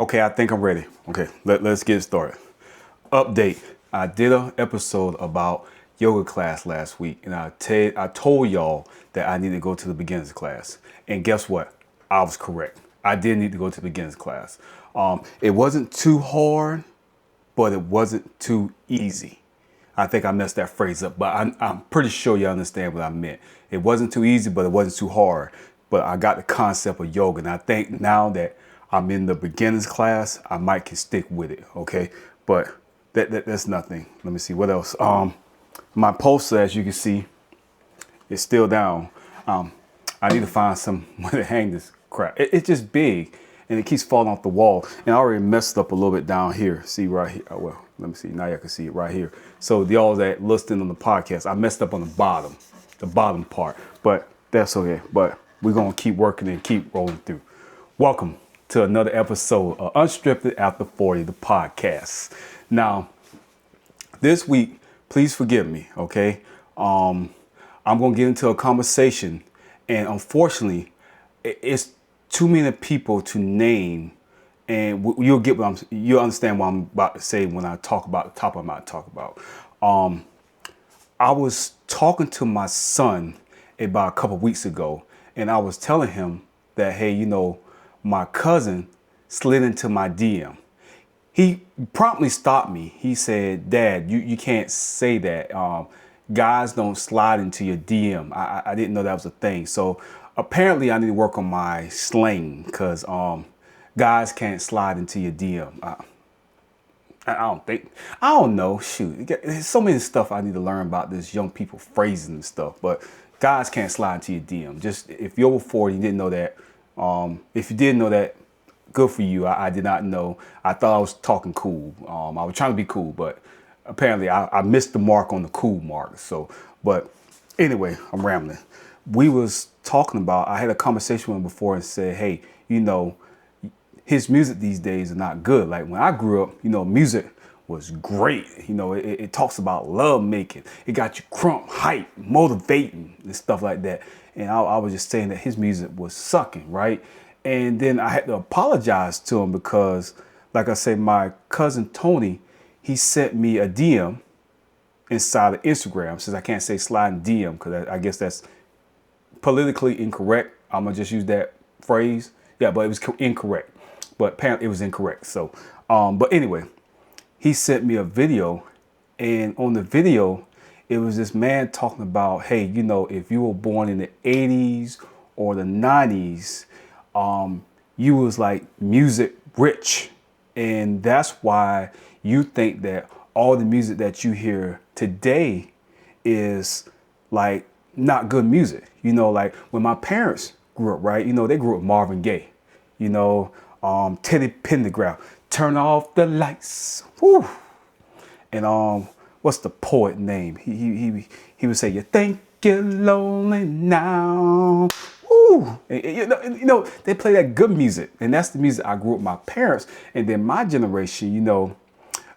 Okay, I think I'm ready. Okay, let's get started. Update. I did an episode about yoga class last week, and I told y'all that I need to go to the beginners class. And guess what? I was correct. I did need to go to the beginners class. It wasn't too hard, but it wasn't too easy. I think I messed that phrase up, but I'm pretty sure you understand what I meant. It wasn't too easy, but it wasn't too hard. But I got the concept of yoga, and I think now that I'm in the beginners class, I might can stick with it. Okay, but that's nothing. Let me see what else. My poster, as you can see, is still down. I need to find some way to hang this crap. It's just big, and it keeps falling off the wall. And I already messed up a little bit down here. See right here. Oh, well, let me see. Now you can see it right here. So y'all that listening on the podcast, I messed up on the bottom part. But that's okay. But we're gonna keep working and keep rolling through. Welcome to another episode of Unscripted After 40, the podcast. Now, this week, please forgive me, okay? I'm gonna get into a conversation, and unfortunately, it's too many people to name, and you'll understand what I'm about to say when I talk about the topic I'm about to talk about. I was talking to my son about a couple of weeks ago, and I was telling him that, hey, my cousin slid into my DM. He promptly stopped me. He said, Dad, you can't say that. Guys don't slide into your DM. I didn't know that was a thing. So apparently I need to work on my slang because guys can't slide into your DM. I don't know. Shoot, there's so many stuff I need to learn about this young people phrasing and stuff. But guys can't slide into your DM. Just if you're over 40, you didn't know that. If you did know that, good for you. I did not know. I thought I was talking cool. I was trying to be cool, but apparently I missed the mark on the cool mark. So, but anyway, I'm rambling. We was talking about, I had a conversation with him before and said, hey, his music these days is not good. Like when I grew up, music was great. It talks about love making. It got you crump, hype, motivating and stuff like that. And I was just saying that his music was sucking, right? And then I had to apologize to him because, like I said, my cousin Tony, he sent me a DM inside of Instagram. Since I can't say sliding DM because I guess that's politically incorrect. I'm going to just use that phrase. Yeah, but it was incorrect. But apparently it was incorrect. So, but anyway, he sent me a video, and on the video, it was this man talking about, hey, if you were born in the 80s or the 90s, you was like music rich. And that's why you think that all the music that you hear today is like not good music. Like when my parents grew up, right? They grew up Marvin Gaye, Teddy Pendergrass, turn off the lights. Woo. And what's the poet name? He would say, you think you're lonely now. Woo. And, they play that good music, and that's the music I grew up with my parents. And then my generation,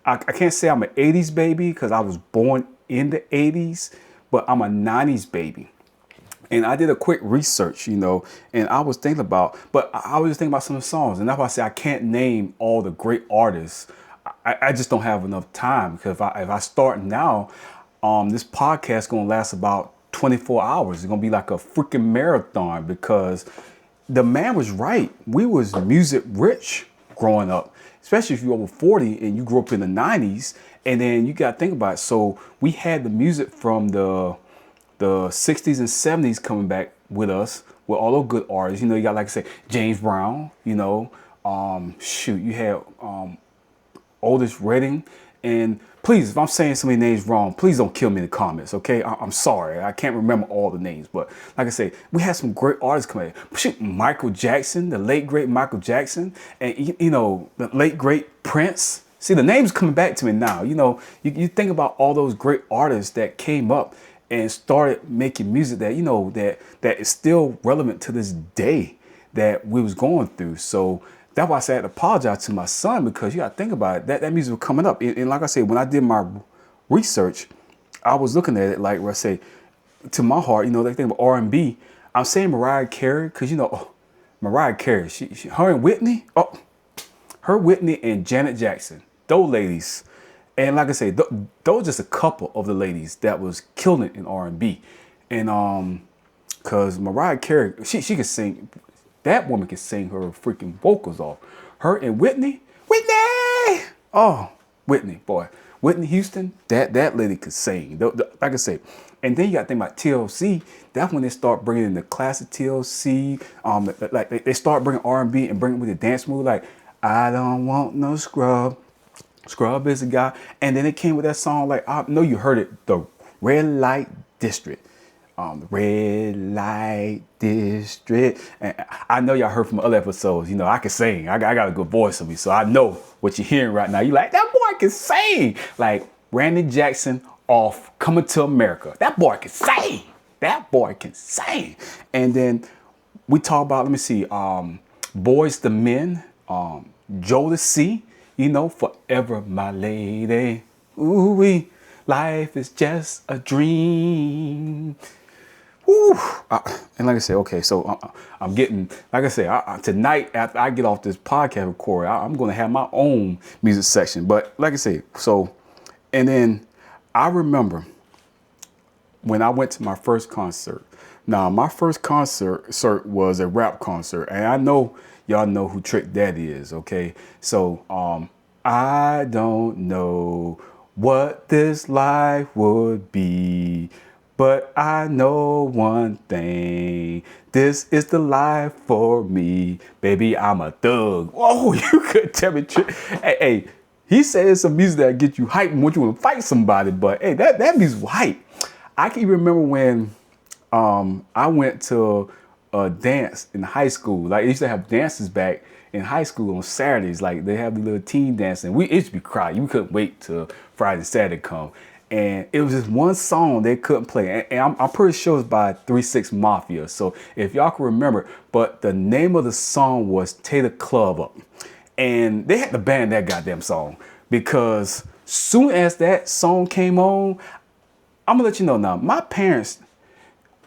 I can't say I'm an 80s baby because I was born in the 80s, but I'm a 90s baby. And I did a quick research, and I was thinking about, I was just thinking about some of the songs. And that's why I say I can't name all the great artists. I just don't have enough time because if I start now, this podcast is going to last about 24 hours. It's going to be like a freaking marathon because the man was right. We was music rich growing up, especially if you're over 40 and you grew up in the 90s. And then you got to think about it. So we had the music from the 60s and 70s coming back with us with all those good artists. You got, like I say, James Brown, you had Otis Redding. And please, if I'm saying so many names wrong, please don't kill me in the comments, okay? I'm sorry. I can't remember all the names. But like I say, we had some great artists coming in. Shoot, Michael Jackson, the late, great Michael Jackson. And, the late, great Prince. See, the name's coming back to me now. You think about all those great artists that came up and started making music that, that is still relevant to this day that we was going through. So that's why I said I had to apologize to my son because you got to think about it. That music was coming up. And like I said, when I did my research, I was looking at it like where I say, to my heart, they think of R&B. I'm saying Mariah Carey because, Mariah Carey, her and Whitney, Her, Whitney, and Janet Jackson. Those ladies. And like I say, those just a couple of the ladies that was killing it in R&B. And cause Mariah Carey, she could sing. That woman can sing her freaking vocals off. Her and Whitney. Oh, Whitney, boy. Whitney Houston, that lady could sing. Like I say. And then you got to think about TLC. That's when they start bringing in the classic TLC. Like they start bringing R&B and bringing with the dance move. Like, I don't want no scrub. Scrub is a guy. And then it came with that song. Like, I know you heard it. The Red Light District. The Red Light District. And I know y'all heard from other episodes. You know, I can sing. I got a good voice of me. So I know what you're hearing right now. You like, that boy can sing. Like Randy Jackson off Coming to America. That boy can sing. That boy can sing. And then we talk about, let me see, Boys to Men, Jodeci, you know, Forever My Lady. Ooh, life is just a dream. Woo. And like I said, okay, so I'm getting, like I said, tonight after I get off this podcast record, I'm going to have my own music section. But like I said, so, and then I remember when I went to my first concert. Now, my first concert was a rap concert. And I know y'all know who Trick Daddy is, okay? So I don't know what this life would be, but I know one thing. This is the life for me. Baby, I'm a thug. Whoa, you could tell me. Hey, he said some music that get you hyped and want you to fight somebody, but hey, that music was hype. I can remember when I went to a dance in high school. Like, they used to have dances back in high school on Saturdays. Like, they have the little teen dancing. It used to be crowded. You couldn't wait till Friday and Saturday come. And it was just one song they couldn't play. And I'm pretty sure it's by 3 6 Mafia. So if y'all can remember, but the name of the song was Take the Club Up. And they had to ban that goddamn song, because soon as that song came on, I'm gonna let you know now, my parents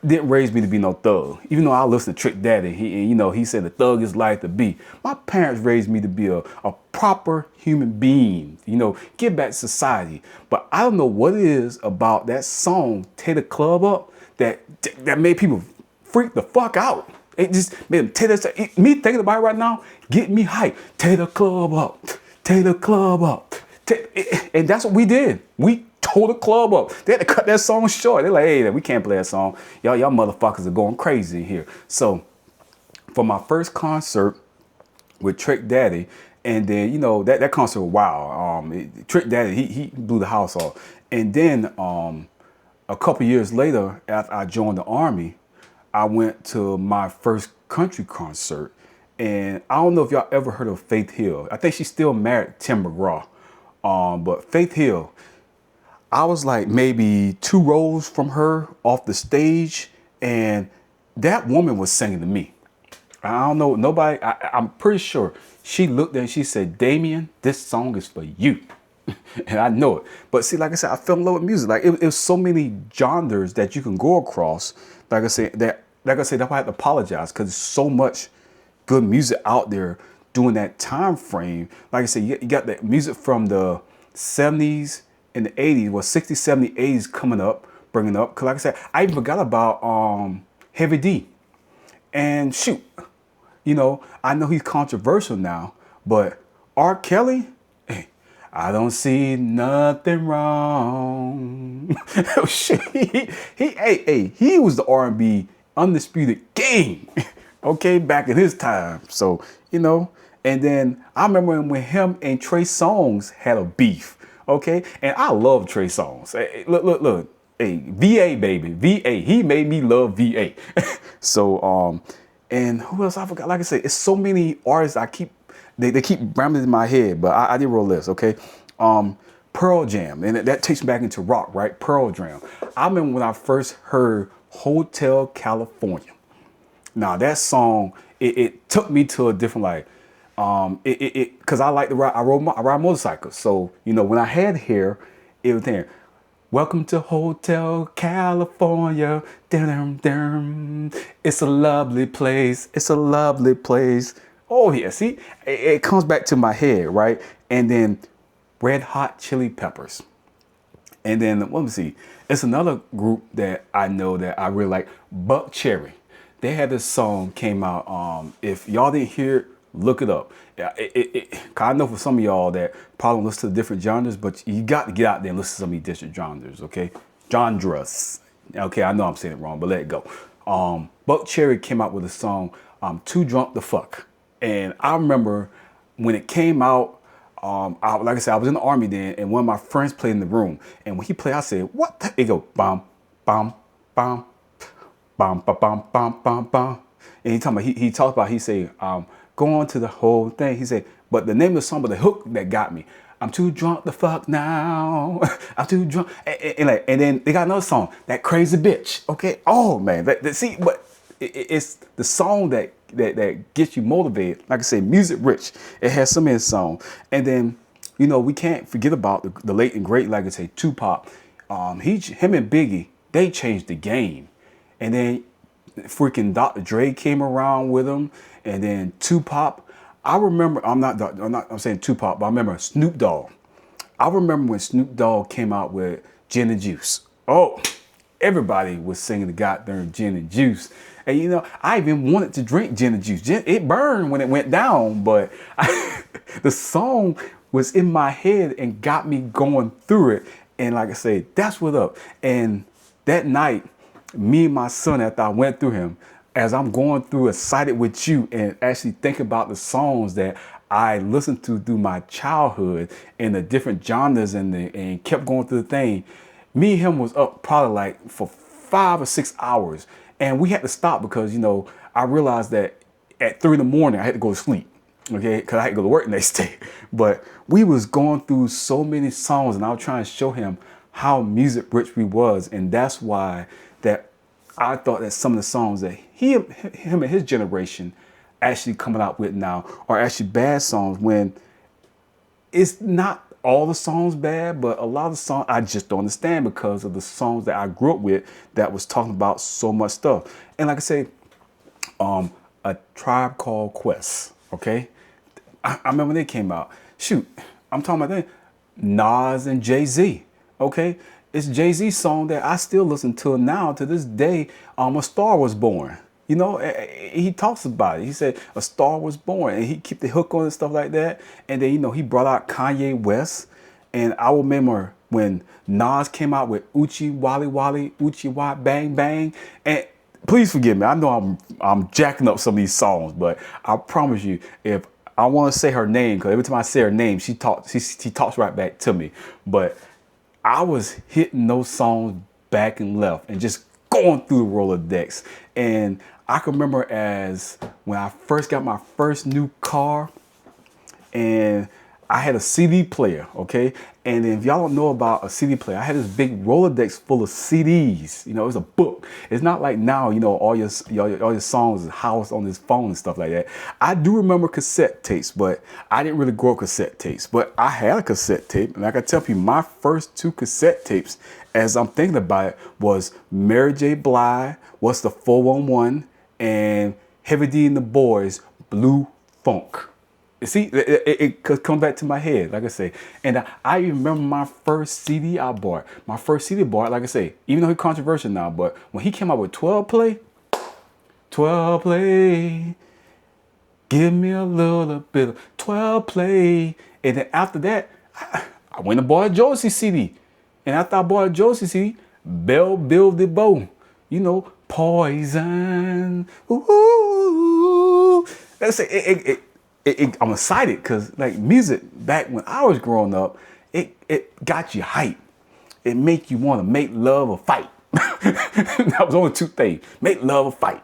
didn't raise me to be no thug. Even though I listened to Trick Daddy, he said the thug is life to be. My parents raised me to be a proper human being, get back to society. But I don't know what it is about that song, Take the Club Up, that made people freak the fuck out. It just made them me thinking about it right now, get me hyped. Take the club up, take the club up. And that's what we did. We tore the club up. They had to cut that song short. They're like, hey, we can't play that song. Y'all motherfuckers are going crazy in here. So for my first concert with Trick Daddy, and then, that concert was wild. Trick Daddy, he blew the house off. And then a couple years later, after I joined the Army, I went to my first country concert. And I don't know if y'all ever heard of Faith Hill. I think she's still married to Tim McGraw. But Faith Hill, I was like maybe 2 rows from her off the stage, and that woman was singing to me. I don't know, nobody, I'm pretty sure she looked at and she said, Damien, this song is for you. And I know it. But see, like I said, I fell in love with music. Like, it was so many genres that you can go across. Like I said, that's why I have to apologize, because there's so much good music out there during that time frame. Like I said, you got that music from the 70s and the 80s, 60s, 70s, 80s coming up, bringing up. Because like I said, I even forgot about Heavy D. And shoot, I know he's controversial now, but R. Kelly, hey, I don't see nothing wrong. Oh, shit. He was the R&B undisputed king, okay, back in his time. So, and then I remember when him and Trey Songz had a beef, okay? And I love Trey Songz. Hey, look. Hey, VA, baby. VA. He made me love VA. So, and who else I forgot? Like I said, it's so many artists they keep rambling in my head, but I did roll this, okay? Pearl Jam, and that takes me back into rock, right? Pearl Jam. I remember when I first heard Hotel California. Now that song, it took me to a different, like, cause I like to ride, I ride motorcycles. So, when I had hair, it was there. Welcome to Hotel California. It's a lovely place. It's a lovely place. Oh yeah, see, it comes back to my head, right? And then Red Hot Chili Peppers. And then let me see, it's another group that I know that I really like, Buck Cherry. They had this song came out. If y'all didn't hear it, look it up. Yeah, 'cause I know for some of y'all that probably listen to different genres, but you got to get out there and listen to some of these different genres, okay? Genres. Okay, I know I'm saying it wrong, but let it go. Buck Cherry came out with a song, Too Drunk to Fuck. And I remember when it came out, like I said, I was in the army then, and one of my friends played in the room. And when he played, I said, "What?" It go bam, bam, bam, bam, bam, bam, bam, bam, bam. And he talking about he talked about he say, go on to the whole thing. He said, but the name of the song, but the hook that got me. I'm too drunk to fuck now. I'm too drunk. And then they got another song, That Crazy Bitch. Okay. Oh man, see, but it's the song that gets you motivated. Like I say, music rich. It has so many songs. And then, we can't forget about the late and great, like I say, Tupac. Him and Biggie, they changed the game. And then freaking Dr. Dre came around with him, and then Tupac. I remember, I'm saying Tupac, but I remember Snoop Dogg. I remember when Snoop Dogg came out with Gin and Juice. Oh, everybody was singing the goddamn Gin and Juice. And I even wanted to drink Gin and Juice. It burned when it went down, but the song was in my head and got me going through it. And like I say, that's what up. And that night, me and my son, after I went through him, as I'm going through Excited With You and actually think about the songs that I listened to through my childhood and the different genres and kept going through the thing, me and him was up probably like for 5 or 6 hours. And we had to stop because, I realized that at 3 in the morning, I had to go to sleep. Okay, because I had to go to work the next day. But we was going through so many songs, and I was trying to show him how music rich we was. And that's why that I thought that some of the songs that him and his generation actually coming out with now are actually bad songs, when it's not all the songs bad, but a lot of the songs I just don't understand because of the songs that I grew up with that was talking about so much stuff. And like I say, A Tribe Called Quest, okay? I remember when they came out. Shoot, I'm talking about that. Nas and Jay-Z, okay? It's Jay-Z's song that I still listen to now to this day. A Star Was Born. He talks about it. He said a star was born, and he kept the hook on and stuff like that. And then, he brought out Kanye West. And I remember when Nas came out with Uchi Wally Wally, Uchi Wa Bang Bang. And please forgive me. I know I'm jacking up some of these songs, but I promise you, if I want to say her name, because every time I say her name, she talks right back to me. But I was hitting those songs back and left and just going through the Rolodex. And I can remember as when I first got my first new car, and I had a CD player, okay? And if y'all don't know about a CD player, I had this big Rolodex full of CDs. It was a book. It's not like now, all your songs is housed on this phone and stuff like that. I do remember cassette tapes, but I didn't really grow up cassette tapes. But I had a cassette tape, and I can tell you, my first 2 cassette tapes, as I'm thinking about it, was Mary J. Blige, What's the 411, and Heavy D and the Boys, Blue Funk. See, it comes back to my head, like I say. And I remember my first CD I bought. My first CD I bought, like I say, even though he's controversial now, but when he came out with 12 play, give me a little bit of 12 play. And then after that, I went and bought a Josie CD. And after I bought a Josie CD, Bell Bill DeVoe, Poison. Ooh. Let's say I'm excited because like music back when I was growing up, it got you hype. It make you want to make love or fight. That was only 2 things: make love or fight.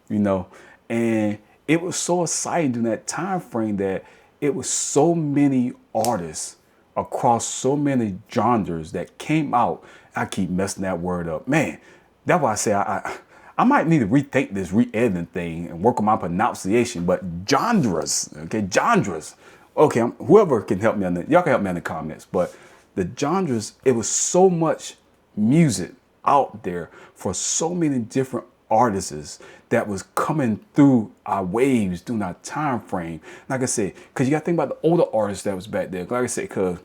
And it was so exciting during that time frame that it was so many artists across so many genres that came out. I keep messing that word up, man. That's why I say I might need to rethink this re-editing thing and work on my pronunciation, but genres, okay, genres. Okay, whoever can help me on that, y'all can help me in the comments, but the genres, it was so much music out there for so many different artists that was coming through our waves during our time frame. Like I said, because you got to think about the older artists that was back there. Like I said, because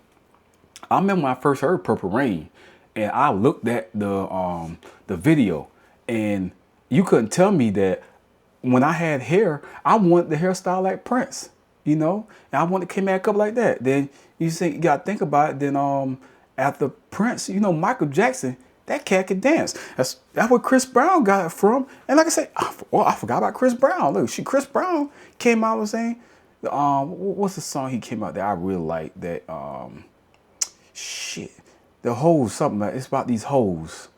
I remember when I first heard Purple Rain, and I looked at the video, and you couldn't tell me that when I had hair, I wanted the hairstyle like Prince, you know, and I wanted to come back up like that. Then you got to think about it. Then after Prince, you know, Michael Jackson, that cat could dance. That's where Chris Brown got it from. And like I said, I forgot about Chris Brown. Look, Chris Brown came out and saying, what's the song he came out that I really like? That shit, the hoes, something like, it's about these hoes.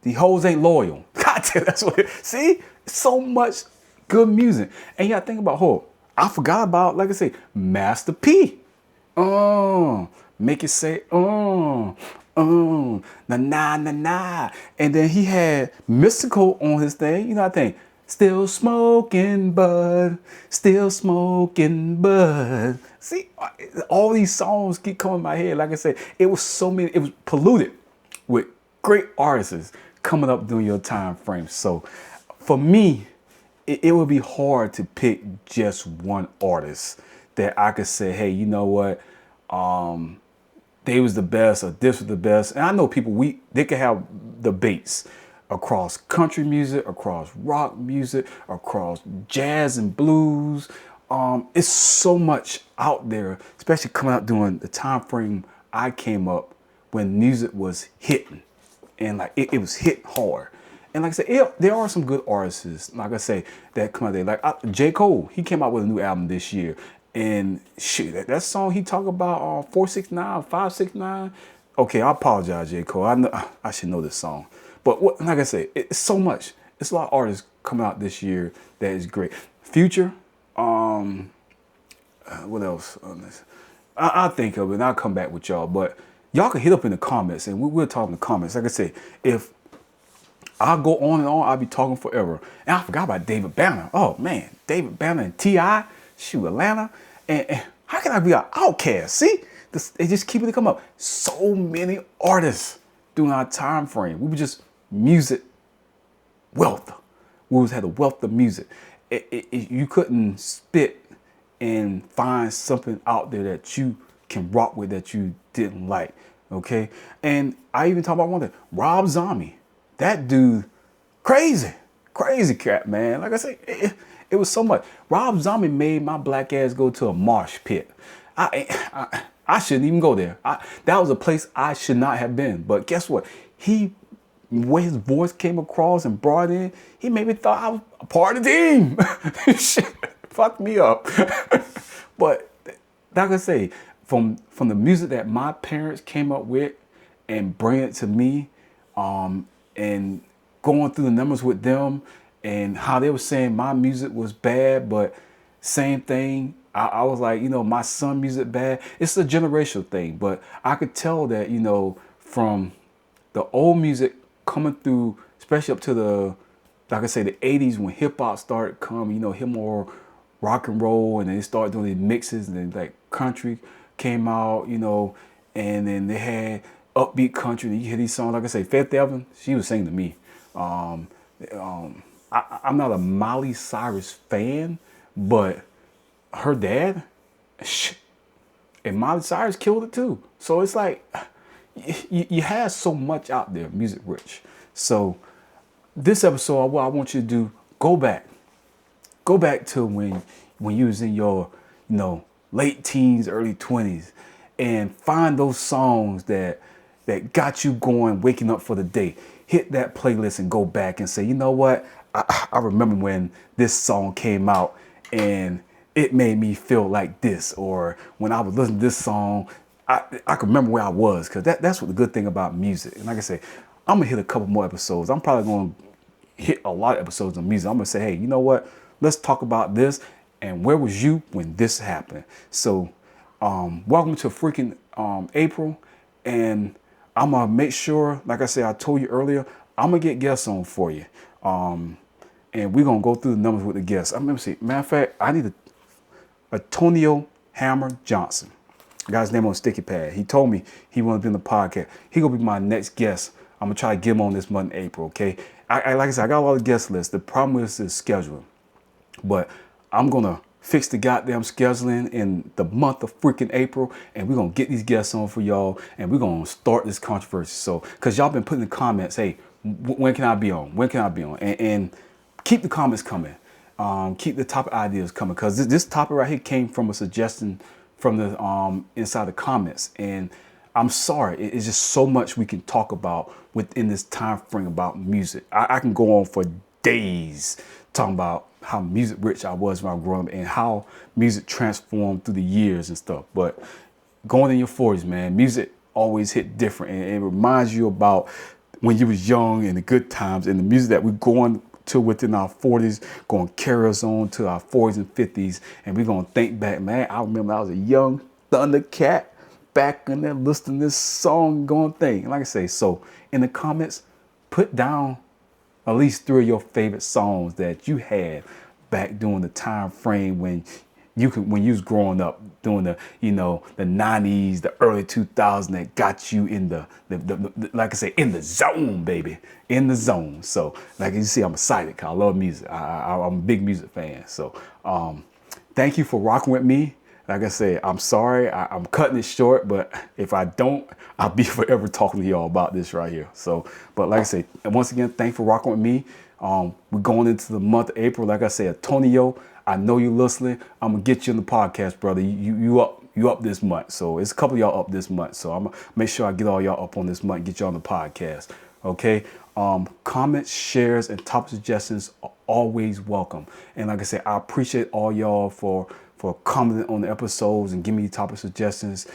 The hoes ain't loyal. God damn, that's what it, see, so much good music. And you gotta think about, I forgot about, like I say, Master P. Make it say, na na na na. And then he had Mystical on his thing. You know, I think, still smoking bud, still smoking bud. See, all these songs keep coming in my head. Like I said, it was so many, it was polluted with great artists coming up during your time frame. So for me, it would be hard to pick just one artist that I could say, hey, you know what? They was the best, or this was the best. And I know people, they could have debates across country music, across rock music, across jazz and blues. It's so much out there, especially coming out during the time frame I came up when music was hitting, and like it was hit hard. And like I said, there are some good artists, like I say, that come out there. Like J. Cole, he came out with a new album this year. And shit, that song he talked about 469, 569. Okay, I apologize, J. Cole. I should know this song. But like I say, it's so much. It's a lot of artists coming out this year that is great. Future, what else on this? I'll think of it and I'll come back with y'all. But y'all can hit up in the comments and we'll talk in the comments. Like I say, if I'll go on and on, I'll be talking forever. And I forgot about David Banner. Oh man, David Banner and T.I., shoot, Atlanta. And how can I be an outcast? See, they just keep it to come up. So many artists during our time frame. We were just music wealth. We had a wealth of music. You couldn't spit and find something out there that you can rock with that you didn't like. Okay, and I even talk about one thing, Rob Zombie. That dude, crazy cat, man. Like I say, it was so much. Rob Zombie made my black ass go to a mosh pit. I shouldn't even go there. That was a place I should not have been. But guess what? The way his voice came across and brought in, he made me thought I was a part of the team. Shit, fucked me up. But like I say, from the music that my parents came up with and bring it to me, and going through the numbers with them, and how they were saying my music was bad, but same thing. I was like, you know, my son music bad. It's a generational thing, but I could tell that, you know, from the old music coming through, especially up to the, like I say, the 80s when hip hop started coming, you know, hip more rock and roll, and then they started doing these mixes, and then like country came out, you know, and then they had upbeat country, and you hear these songs, like I say, Faith Evans, she was singing to me. I'm not a Miley Cyrus fan, but her dad, and Miley Cyrus killed it too. So it's like, you have so much out there, music rich. So this episode, what I want you to do, go back to when you was in your, you know, late teens, early 20s, and find those songs that got you going, waking up for the day. Hit that playlist and go back and say, you know what? I remember when this song came out and it made me feel like this, or when I was listening to this song, I can remember where I was, because that's what the good thing about music. And like I say, I'm gonna hit a couple more episodes. I'm probably gonna hit a lot of episodes of music. I'm gonna say, hey, you know what? Let's talk about this, and where was you when this happened? So welcome to freaking April, and I'm gonna make sure, like I said, I told you earlier, I'm gonna get guests on for you. And we're gonna go through the numbers with the guests. I'm gonna see. Matter of fact, I need Antonio Hammer Johnson. I got his name on a sticky pad. He told me he wanted to be on the podcast. He gonna be my next guest. I'm gonna try to get him on this month in April, okay? like I said, I got a lot of guest lists. The problem is scheduling. But I'm going to fix the goddamn scheduling in the month of freaking April, and we're going to get these guests on for y'all, and we're going to start this controversy. So, because y'all been putting in the comments, hey, when can I be on? When can I be on? And keep the comments coming. Keep the topic ideas coming, because this topic right here came from a suggestion from the inside the comments. And I'm sorry, it's just so much we can talk about within this time frame about music. I can go on for days talking about how music rich I was when I was growing up and how music transformed through the years and stuff. But going in your 40s, man, music always hit different, and it reminds you about when you was young and the good times, and the music that we're going to within our 40s going to carry us on to our 40s and 50s, and we're going to think back, man, I remember I was a young Thundercat back in there listening to this song going thing. Like I say, so in the comments, put down at least 3 of your favorite songs that you had back during the time frame when you was growing up, doing the, you know, the 90s, the early 2000s, that got you in the like I say, in the zone, baby, in the zone. So like you see, I'm excited because I love music. I'm a big music fan. So thank you for rocking with me. Like I said, I'm sorry, I'm cutting it short, but if I don't, I'll be forever talking to y'all about this right here. So, but like I say, once again, thanks for rocking with me. We're going into the month of April. Like I said, Antonio, I know you're listening. I'm gonna get you in the podcast, brother. You up this month. So it's a couple of y'all up this month. So I'm gonna make sure I get all y'all up on this month, get y'all on the podcast. Okay. Comments, shares, and topic suggestions are always welcome. And like I said, I appreciate all y'all for commenting on the episodes and giving me topic suggestions.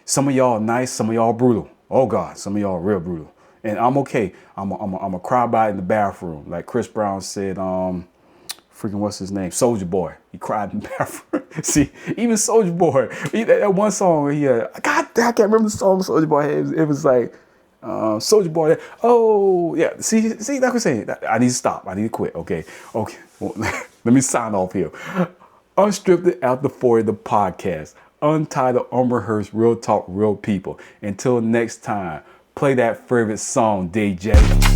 Some of y'all are nice, some of y'all are brutal. Oh God, some of y'all are real brutal. And I'm okay. I'm a cry about it in the bathroom. Like Chris Brown said, freaking what's his name? Soulja Boy. He cried in the bathroom. See, even Soulja Boy, that one song he had, God, I can't remember the song Soulja Boy had. It was like, Soulja Boy, oh yeah, see, like I'm saying, I need to stop. I need to quit. Okay. Well, let me sign off here. Unstripped After 40, the podcast. Untitled, unrehearsed, real talk, real people. Until next time, play that favorite song, DJ.